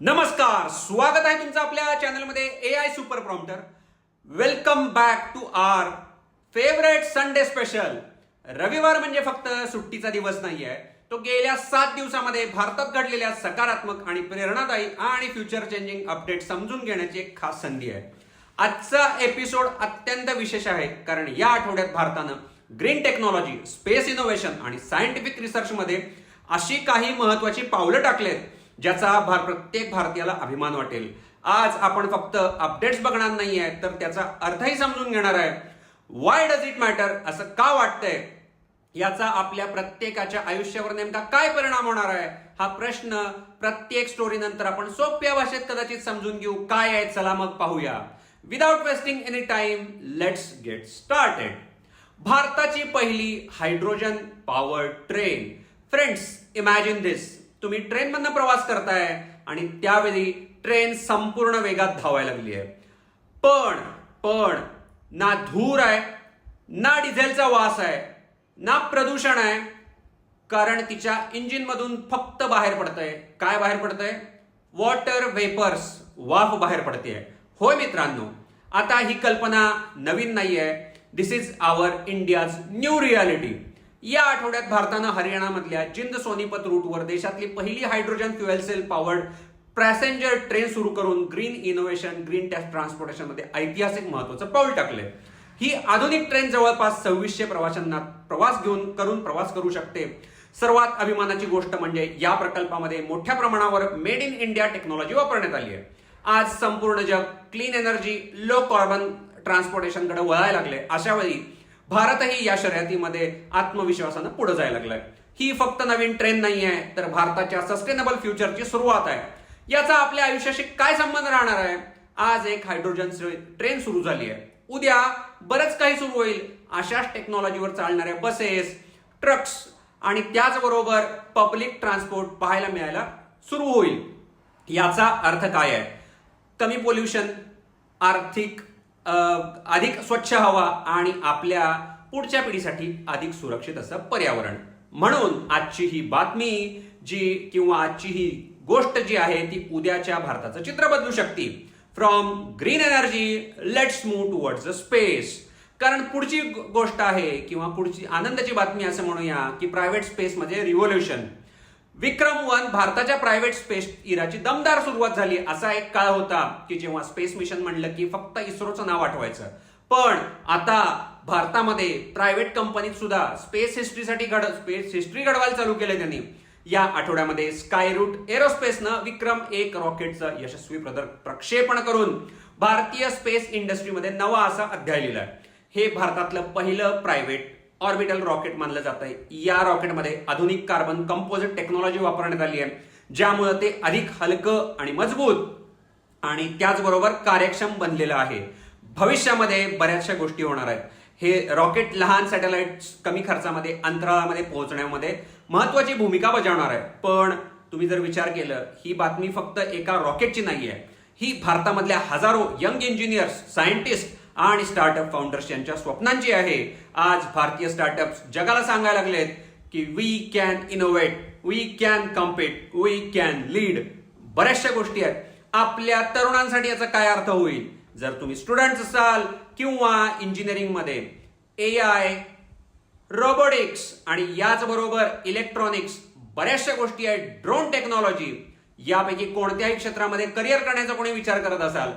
नमस्कार, स्वागत आहे तुमचं आपल्या चॅनलमध्ये AI super prompter. Welcome back to our favourite Sunday special. रविवार म्हणजे फक्त सुट्टीचा दिवस नाहीये, तो गेल्या 7 दिवसामध्ये भारतात घडलेल्या सकारात्मक आणि प्रेरणादायी आणि फ्युचर चेंजिंग अपडेट समजून घेण्याची एक खास संधी आहे. आजचा एपिसोड अत्यंत विशेष आहे, कारण या आठवड्यात भारतानं ग्रीन टेक्नॉलॉजी, स्पेस इनोव्हेशन आणि सायंटिफिक रिसर्चमध्ये अशी काही महत्वाची पावलं टाकलेत ज्याचा प्रत्येक भारतीयाला अभिमान वाटेल. आज आपण फक्त अपडेट्स बघणार नाहीये, तर त्याचा अर्थही समजून घेणार आहे. व्हाय डज इट मॅटर, असं का वाटतंय, याचा आपल्या प्रत्येकाच्या आयुष्यावर नेमका काय परिणाम होणार आहे, हा प्रश्न प्रत्येक स्टोरी नंतर आपण सोप्या भाषेत कदाचित समजून घेऊ. काय आहे, चला मग पाहूया. Without wasting any time, let's get started. भारताची पहिली hydrogen power train. Friends, imagine this. तुम्ही ट्रेन मधनं प्रवास करताय आणि त्यावेळी ट्रेन संपूर्ण वेगात धावायला लागली आहे. पण ना धूर आहे, ना डिझेलचा वास आहे, ना प्रदूषण आहे, कारण तिच्या इंजिन मधून फक्त बाहेर पडतंय. काय बाहेर पडतंय? वॉटर वेपर्स, वाफ बाहेर पडतेय. होय मित्रांनो, आता ही कल्पना नवीन नाहीये. This is our India's new reality. या आठवड्यात भारतानं हरियाणामधल्या जिंद सोनीपत रूटवर देशातली पहिली hydrogen fuel cell powered passenger train सुरू करून ग्रीन इनोव्हेशन, ग्रीन ट्रान्सपोर्टेशन मध्ये ऐतिहासिक महत्वाचं पाऊल टाकलंय. ही आधुनिक ट्रेन जवळपास 2600 प्रवाशांना प्रवास करू शकते. सर्वात अभिमानाची गोष्ट म्हणजे या प्रकल्पामध्ये मोठ्या प्रमाणावर मेड इन इंडिया टेक्नॉलॉजी वापरण्यात आली आहे. आज संपूर्ण जग क्लीन एनर्जी, लो कार्बन ट्रान्सपोर्टेशनकडे वळायला लागले. अशा वेळी भारतही या शर्यतीमध्ये आत्मविश्वासानं पुढे जायला लागलाय. ही फक्त नवीन ट्रेन नाही आहे, तर भारताच्या सस्टेनेबल फ्युचरची सुरुवात आहे. याचा आपल्या आयुष्याशी काय संबंध राहणार आहे? आज एक हायड्रोजन ट्रेन सुरू झाली आहे, उद्या बरंच काही सुरू होईल. अशाच टेक्नॉलॉजीवर चालणाऱ्या बसेस, ट्रक्स आणि त्याचबरोबर पब्लिक ट्रान्सपोर्ट पाहायला मिळायला सुरू होईल. याचा अर्थ काय आहे? कमी पोल्युशन, अधिक स्वच्छ हवा आणि आपल्या पुढच्या पिढीसाठी अधिक सुरक्षित असं पर्यावरण. म्हणून आजची ही बातमी आजची ही गोष्ट जी आहे ती उद्याच्या भारताचं चित्र बदलू शकते. From green energy, let's move towards the space. कारण पुढची गोष्ट आहे किंवा पुढची आनंदाची बातमी असं म्हणूया की प्रायव्हेट स्पेस मध्ये रिव्होल्युशन. विक्रम-1 भारताच्या प्रायव्हेट स्पेस इराची दमदार सुरुवात झाली. असा एक काळ होता की जेव्हा स्पेस मिशन म्हणलं की फक्त इस्रोचं नाव आठवायचं. पण आता भारतामध्ये प्रायव्हेट कंपनीत सुद्धा स्पेस हिस्ट्री घडवायला चालू केलंय त्यांनी. या आठवड्यामध्ये स्कायरूट एरोस्पेसनं विक्रम-1 रॉकेटचं यशस्वी प्रक्षेपण करून भारतीय स्पेस इंडस्ट्रीमध्ये नवा असा अध्याय लिहिलाय. हे भारतातलं पहिलं प्रायव्हेट ऑर्बिटल रॉकेट मानलं जात आहे. या रॉकेटमध्ये आधुनिक कार्बन कंपोजिट टेक्नॉलॉजी वापरण्यात आली आहे, ज्यामुळे ते अधिक हलकं आणि मजबूत आणि त्याचबरोबर कार्यक्षम बनलेलं आहे. भविष्यामध्ये बऱ्याचशा गोष्टी होणार आहेत. हे रॉकेट लहान सॅटेलाइट कमी खर्चामध्ये अंतराळामध्ये पोहोचण्यामध्ये महत्वाची भूमिका बजावणार आहे. पण तुम्ही जर विचार केलं, ही बातमी फक्त एका रॉकेटची नाही आहे. ही भारतामधल्या हजारो यंग इंजिनियर्स, सायंटिस्ट आणि स्टार्टअप फाउंडर्स यांच्या स्वप्नांची आहे. आज भारतीय स्टार्टअप्स जगाला सांगायला लागलेत की we can innovate, we can compete, we can lead. बऱ्याचशा गोष्टी आहेत. आपल्या तरुणांसाठी याचा काय अर्थ होईल? जर तुम्ही स्टुडंट्स असाल किंवा इंजिनिअरिंग मध्ये AI, रोबोटिक्स आणि याचबरोबर इलेक्ट्रॉनिक्स, बऱ्याचशा गोष्टी आहेत, ड्रोन टेक्नॉलॉजी, यापैकी कोणत्याही क्षेत्रामध्ये करिअर करण्याचा कोणी विचार करत असाल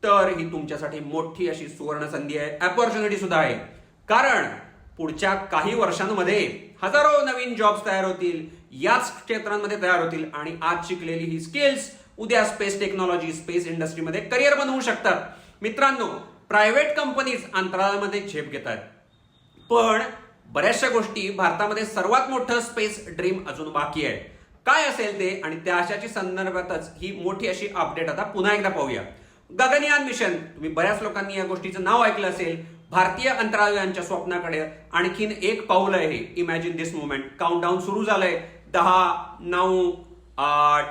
तर ही तुमच्यासाठी मोठी अशी सुवर्ण संधी आहे, अपॉर्च्युनिटी सुद्धा आहे. कारण पुढच्या काही वर्षांमध्ये हजारो नवीन जॉब्स तयार होतील, याच क्षेत्रांमध्ये तयार होतील आणि आज शिकलेली ही स्किल्स उद्या स्पेस टेक्नॉलॉजी, स्पेस इंडस्ट्रीमध्ये करिअर बनवू शकतात. मित्रांनो, प्रायव्हेट कंपनीज अंतराळामध्ये झेप घेतात, पण बऱ्याचशा गोष्टी भारतामध्ये सर्वात मोठं स्पेस ड्रीम अजून बाकी आहे. काय असेल ते आणि त्या अशाची संदर्भातच ही मोठी अशी अपडेट आता पुन्हा एकदा पाहूया. गगनयान मिशन, तुम्ही बऱ्याच लोकांनी या गोष्टीचं नाव ऐकलं असेल. भारतीय अंतराळवीरांच्या स्वप्नाकडे आणखीन एक पाऊल आहे. इमॅजिन दिस मुवमेंट. काउंटडाऊन सुरू झालंय. 10, 9, 8,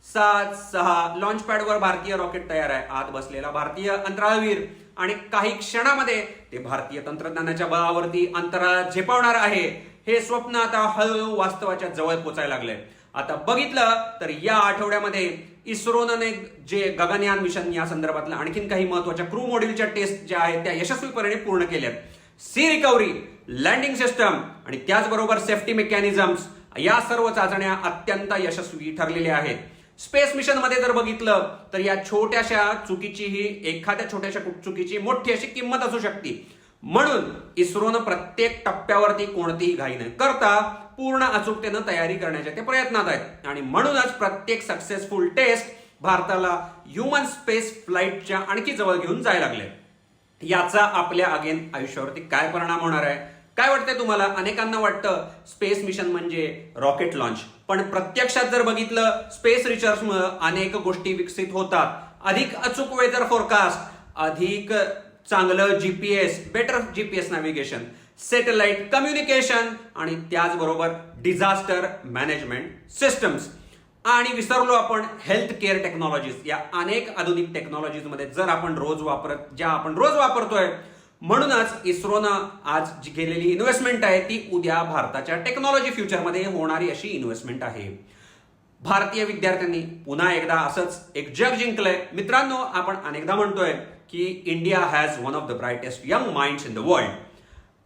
7, 6. लॉन्च पॅडवर भारतीय रॉकेट तयार आहे. आत बसलेला भारतीय अंतराळवीर आणि काही क्षणामध्ये ते भारतीय तंत्रज्ञानाच्या बळावरती अंतराळात झेपावणार आहे. हे स्वप्न आता हळूहळू वास्तवाच्या जवळ पोचायला लागलंय. आता बघितलं तर या आठवड्यामध्ये इस्रोने जे गगनयान मिशन या संदर्भातलं आणखीन काही महत्वाच्या क्रू मॉड्यूलच्या टेस्ट ज्या आहेत त्या यशस्वीपणे पूर्ण केल्यात. सी रिकव्हरी, लँडिंग सिस्टम आणि त्याचबरोबर सेफ्टी मेकॅनिझम्स या सर्व चाचण्या अत्यंत यशस्वी ठरलेल्या आहेत. स्पेस मिशन मध्ये जर बघितलं तर या छोट्याशा चुकीची एखाद्या छोट्याशा चुकीची मोठी अशी किंमत असू शकते. म्हणून इस्रोनं प्रत्येक टप्प्यावरती कोणतीही घाई न करता पूर्ण अचूकतेनं तयारी करण्याच्या ते प्रयत्नात आहेत आणि म्हणूनच प्रत्येक सक्सेसफुल टेस्ट भारताला ह्युमन स्पेस फ्लाईटच्या आणखी जवळ घेऊन जायला लागले. याचा आपल्या अगेन आयुष्यावरती काय परिणाम होणार आहे, काय वाटतंय तुम्हाला? अनेकांना वाटतं स्पेस मिशन म्हणजे रॉकेट लॉन्च, पण प्रत्यक्षात जर बघितलं स्पेस रिसर्चमुळे अनेक गोष्टी विकसित होतात. अधिक अचूक वेदर फोरकास्ट, अधिक चांगलं GPS, better GPS navigation, satellite communication आणि त्याचबरोबर डिझास्टर मॅनेजमेंट सिस्टम्स. आणि विसरलो आपण हेल्थ केअर टेक्नॉलॉजीज. या अनेक आधुनिक टेक्नॉलॉजीज मध्ये ज्या आपण रोज वापरतोय. म्हणूनच इस्रोनं आज जी केलेली इन्व्हेस्टमेंट आहे ती उद्या भारताच्या टेक्नॉलॉजी फ्युचरमध्ये होणारी अशी इन्व्हेस्टमेंट आहे. भारतीय विद्यार्थ्यांनी पुन्हा एकदा असंच एक जग जिंकलंय. मित्रांनो, आपण अनेकदा म्हणतोय की India has one of the brightest young minds in the world.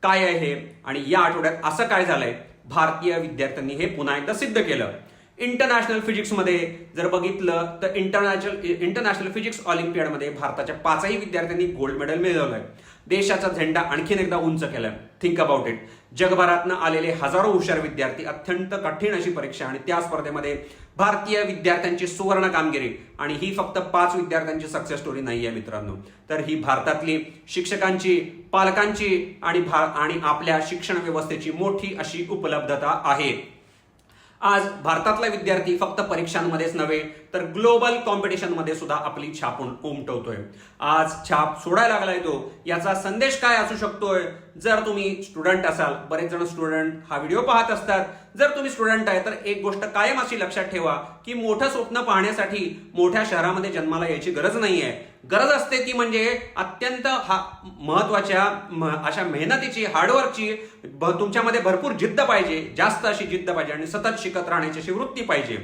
काय आहे हे आणि या आठवड्यात असं काय झालंय? भारतीय विद्यार्थ्यांनी हे पुन्हा एकदा सिद्ध केलं. इंटरनॅशनल फिजिक्समध्ये जर बघितलं तर इंटरनॅशनल फिजिक्स ऑलिम्पियाडमध्ये भारताच्या 5ही विद्यार्थ्यांनी गोल्ड मेडल मिळवलंय. देशाचा झेंडा आणखीन एकदा उंच केलाय. Think about it. जगभरातनं आलेले हजारो हुशार विद्यार्थी, अत्यंत कठीण अशी परीक्षा आणि त्या स्पर्धेमध्ये भारतीय विद्यार्थ्यांची सुवर्ण कामगिरी. आणि ही फक्त 5 विद्यार्थ्यांची सक्सेस स्टोरी नाही आहे मित्रांनो, तर ही भारतातली शिक्षकांची, पालकांची आणि आपल्या शिक्षण व्यवस्थेची मोठी अशी उपलब्धता आहे. आज भारतातला विद्यार्थी फक्त परीक्षांमध्येच नव्हे तर ग्लोबल कॉम्पिटिशनमध्ये सुद्धा आपली छाप उमटवतोय. आज छाप सोडायला लागलाय तो. याचा संदेश काय असू शकतोय? जर तुम्ही स्टुडंट असाल, बरेच जण स्टुडंट हा व्हिडिओ पाहत असतात, जर तुम्ही स्टुडंट आहे तर एक गोष्ट कायम अशी लक्षात ठेवा की मोठं स्वप्न पाहण्यासाठी मोठ्या शहरामध्ये जन्माला यायची गरज नाहीये. गरज असते ती म्हणजे अत्यंत महत्वाच्या अशा मेहनतीची, हार्डवर्कची. तुमच्यामध्ये भरपूर जिद्द पाहिजे, जास्त अशी जिद्द पाहिजे आणि सतत शिकत राहण्याची अशी वृत्ती पाहिजे.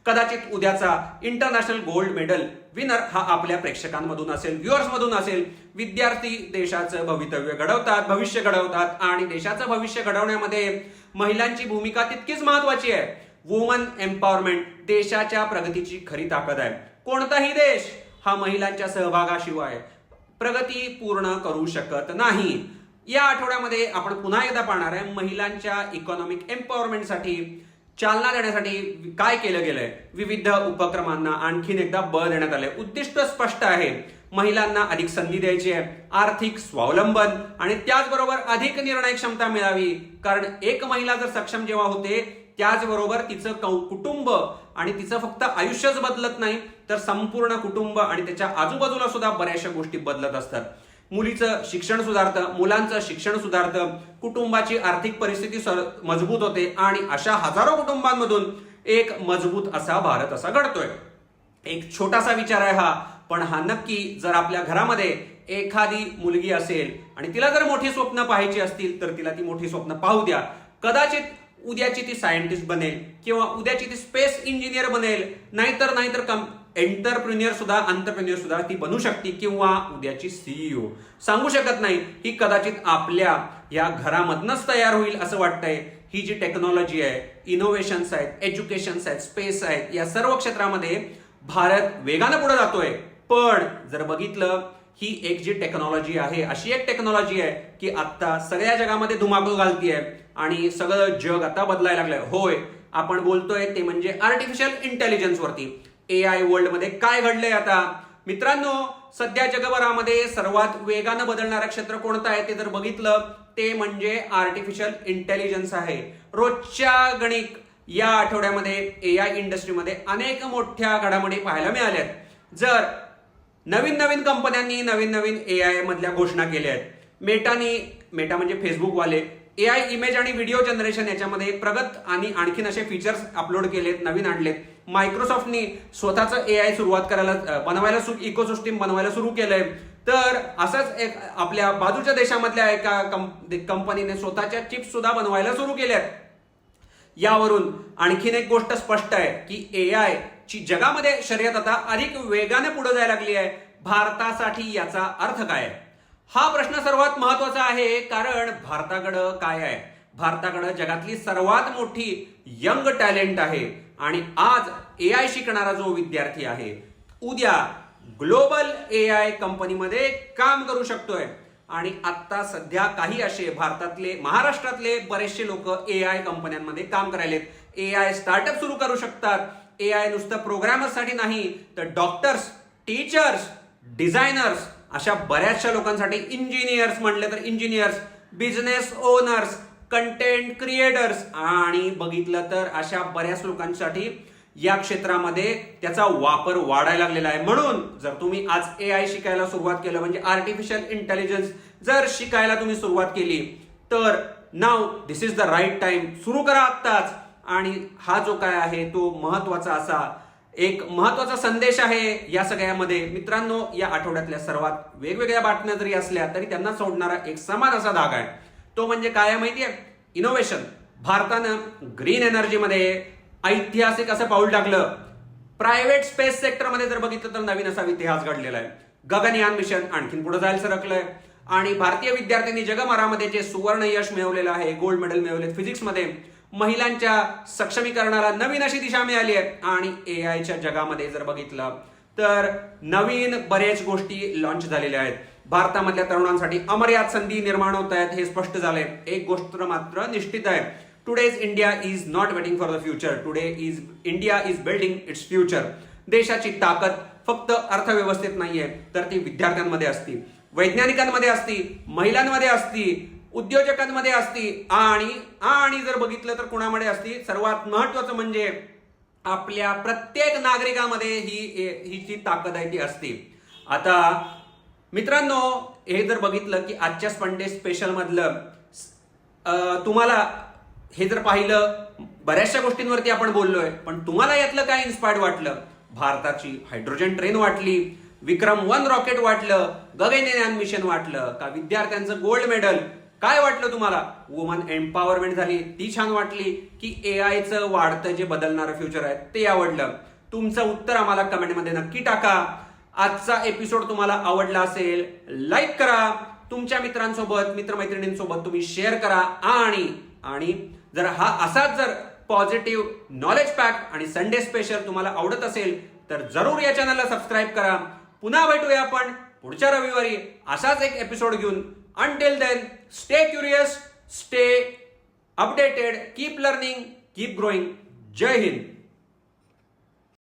कदाचित उद्याचा इंटरनॅशनल गोल्ड मेडल विनर हा आपल्या प्रेक्षकांमधून असेल, व्ह्युअर्समधून असेल. विद्यार्थी देशाचं भविष्य घडवतात आणि देशाचं भविष्य घडवण्यामध्ये महिलांची भूमिका तितकीच महत्वाची आहे. वुमन एम्पॉवरमेंट देशाच्या प्रगतीची खरी ताकद आहे. कोणताही देश हा महिलांच्या सहभागाशिवाय प्रगती पूर्ण करू शकत नाही. या आठवड्यामध्ये आपण पुन्हा एकदा पाहणार आहे महिलांच्या इकॉनॉमिक एम्पॉवरमेंटसाठी चालना देण्यासाठी काय केलं गेलंय. विविध उपक्रमांना आणखीन एकदा बळ देण्यात आलंय. उद्दिष्ट स्पष्ट आहे. महिलांना अधिक संधी द्यायची आहे, आर्थिक स्वावलंबन आणि त्याचबरोबर अधिक निर्णय क्षमता मिळावी. कारण एक महिला जर सक्षम जेव्हा होते त्याचबरोबर तिचं कुटुंब आणि तिचं फक्त आयुष्यच बदलत नाही तर संपूर्ण कुटुंब आणि त्याच्या आजूबाजूला सुद्धा बऱ्याचशा गोष्टी बदलत असतात. मुलीचं शिक्षण सुधारतं, मुलांचं शिक्षण सुधारतं, कुटुंबाची आर्थिक परिस्थिती मजबूत होते आणि अशा हजारो कुटुंबांमधून एक मजबूत असा भारत असा घडतोय. एक छोटासा विचार आहे हा, पण हा नक्की जर आपल्या घरामध्ये एखादी मुलगी असेल आणि तिला जर मोठी स्वप्न पाहायची असतील तर तिला ती मोठी स्वप्न पाहू द्या. कदाचित उद्याची ती सायंटिस्ट बनेल किंवा उद्याची ती स्पेस इंजिनियर बनेल, नाहीतर एंटरप्रिन्युअर सुद्धा ती बनू शकते किंवा उद्याची सीईओ. सांगू शकत नाही. ही कदाचित आपल्या या घरामधनच तयार होईल असं वाटतंय. ही जी टेक्नॉलॉजी आहे, इनोव्हेशन्स आहेत, एज्युकेशन्स आहेत, स्पेस आहेत, या सर्व क्षेत्रामध्ये भारत वेगानं पुढे जातोय. पण जर बघितलं ही एक जी टेक्नॉलॉजी आहे अशी एक टेक्नॉलॉजी आहे की आता सगळ्या जगामध्ये धुमाकूळ घालतीये आणि सगळं जग आता बदलायला लागलंय. होय, आपण बोलतोय ते म्हणजे आर्टिफिशियल इंटेलिजन्स वरती. AI वर्ल्ड मध्ये काय घडलंय आता मित्रांनो? सध्या जगभरामध्ये सर्वात वेगानं बदलणारं क्षेत्र कोणतं आहे ते जर बघितलं ते म्हणजे आर्टिफिशियल इंटेलिजन्स आहे. रोजच्या गणित या आठवड्यामध्ये AI इंडस्ट्रीमध्ये अनेक मोठ्या घडामोडी पाहायला मिळाल्यात. जर नवीन कंपन्यांनी नवीन AI मधल्या घोषणा केल्या आहेत. मेटा म्हणजे फेसबुकवाले AI इमेज आणि व्हिडिओ जनरेशन याच्यामध्ये प्रगत आणि आणखीन असे फीचर्स अपलोड केलेत, नवीन आणलेत. मायक्रोसॉफ्टनी स्वतःचं AI बनवायला इकोसिस्टीम बनवायला सुरू केलंय. तर असंच एक आपल्या बाजूच्या देशामधल्या एका कंपनीने स्वतःच्या चिप्स सुद्धा बनवायला सुरू केल्यात. यावरून आणखीन एक गोष्ट स्पष्ट आहे की एआय ची जगामध्ये शर्यत आता अधिक वेगाने पुढे जायला लागली आहे. भारतासाठी याचा अर्थ काय आहे? हा प्रश्न सर्वात महत्वाचा आहे, कारण भारताकडं काय आहे? भारताकडं जगातली सर्वात मोठी यंग टॅलेंट आहे आणि आज एआय शिकणारा जो विद्यार्थी आहे उद्या ग्लोबल एआय कंपनीमध्ये काम करू शकतोय. आणि आता सध्या काही असे भारतातले, महाराष्ट्रातले बरेचसे लोक एआय कंपन्यांमध्ये काम करायलेत. एआय स्टार्टअप सुरू करू शकतात. एआय नुसतं प्रोग्रामर्ससाठी नाही तर डॉक्टर्स, टीचर्स, डिझायनर्स अशा बऱ्याचशा लोकांसाठी, इंजिनियर्स म्हणले तर engineers, business owners, content creators आणि बघितलं तर अशा बऱ्याच लोकांसाठी या क्षेत्रामध्ये त्याचा वापर वाढायला लागलेला आहे. म्हणून जर तुम्ही आज एआय शिकायला सुरुवात केलं, म्हणजे आर्टिफिशियल इंटेलिजन्स जर शिकायला तुम्ही सुरुवात केली, तर now this is the right time. सुरू करा आत्ताच. आणि हा जो काय आहे तो महत्वाचा असा एक महत्वाचा संदेश आहे या सगळ्यामध्ये. मित्रांनो, या आठवड्यातल्या सर्वात वेगवेगळ्या बातम्या जरी असल्या तरी त्यांना सोडणारा एक समान असा धागा आहे. तो म्हणजे काय माहितीये? इनोव्हेशन. भारतानं ग्रीन एनर्जीमध्ये ऐतिहासिक असं पाऊल टाकलं. प्रायव्हेट स्पेस सेक्टरमध्ये जर बघितलं तर नवीन असा इतिहास घडलेला आहे. गगनयान मिशन आणखीन पुढे जायला सरकलंय आणि भारतीय विद्यार्थ्यांनी जगभरामध्ये जे सुवर्ण यश मिळवलेलं आहे, गोल्ड मेडल मिळवले फिजिक्समध्ये, महिलांच्या सक्षमीकरणाला नवीन अशी दिशा मिळाली आहे. आणि एआयच्या जगामध्ये जर बघितलं तर नवीन बरेच गोष्टी लॉन्च झालेल्या आहेत. भारतामधल्या तरुणांसाठी अमर्याद संधी निर्माण होत आहेत, हे स्पष्ट झालंय. एक गोष्ट मात्र निश्चित आहे, today's India is not waiting for the future. Today is India is building it's future. देशाची ताकद फक्त अर्थव्यवस्थेत नाहीये, तर ती विद्यार्थ्यांमध्ये असती, वैज्ञानिकांमध्ये असती, महिलांमध्ये असती, उद्योजकांमध्ये असती आणि जर बघितलं तर कुणामध्ये असती? सर्वात महत्वाचं म्हणजे आपल्या प्रत्येक नागरिकामध्ये ही जी ताकद आहे ती असते. आता मित्रांनो, हे जर बघितलं की आजच्या स्पंडे स्पेशल मधलं तुम्हाला हे जर पाहिलं, बऱ्याचशा गोष्टींवरती आपण बोललोय, पण तुम्हाला यातलं काय इन्स्पायर्ड वाटलं? भारताची हायड्रोजन ट्रेन वाटली, विक्रम 1 रॉकेट वाटलं, गगनयान मिशन वाटलं का, विद्यार्थ्यांचं गोल्ड मेडल काय वाटलं तुम्हाला? वुमन एम्पॉवरमेंट झाली ती छान वाटली की एआयचं वाढतं जे बदलणारं फ्युचर आहे ते आवडलं? तुमचं उत्तर आम्हाला कमेंटमध्ये नक्की टाका. आजचा एपिसोड तुम्हाला आवडला असेल, लाईक करा, तुमच्या मित्रांसोबत, मित्रमैत्रिणींसोबत तुम्ही शेअर करा आणि जर हा असाच जर पॉझिटिव्ह नॉलेज पॅक आणि संडे स्पेशल तुम्हाला आवडत असेल तर जरूर या चॅनलला सबस्क्राईब करा. पुन्हा भेटूया आपण पुढच्या रविवारी असाच एक एपिसोड घेऊन. Until then, stay curious, stay updated, keep learning, keep growing. जय हिंद.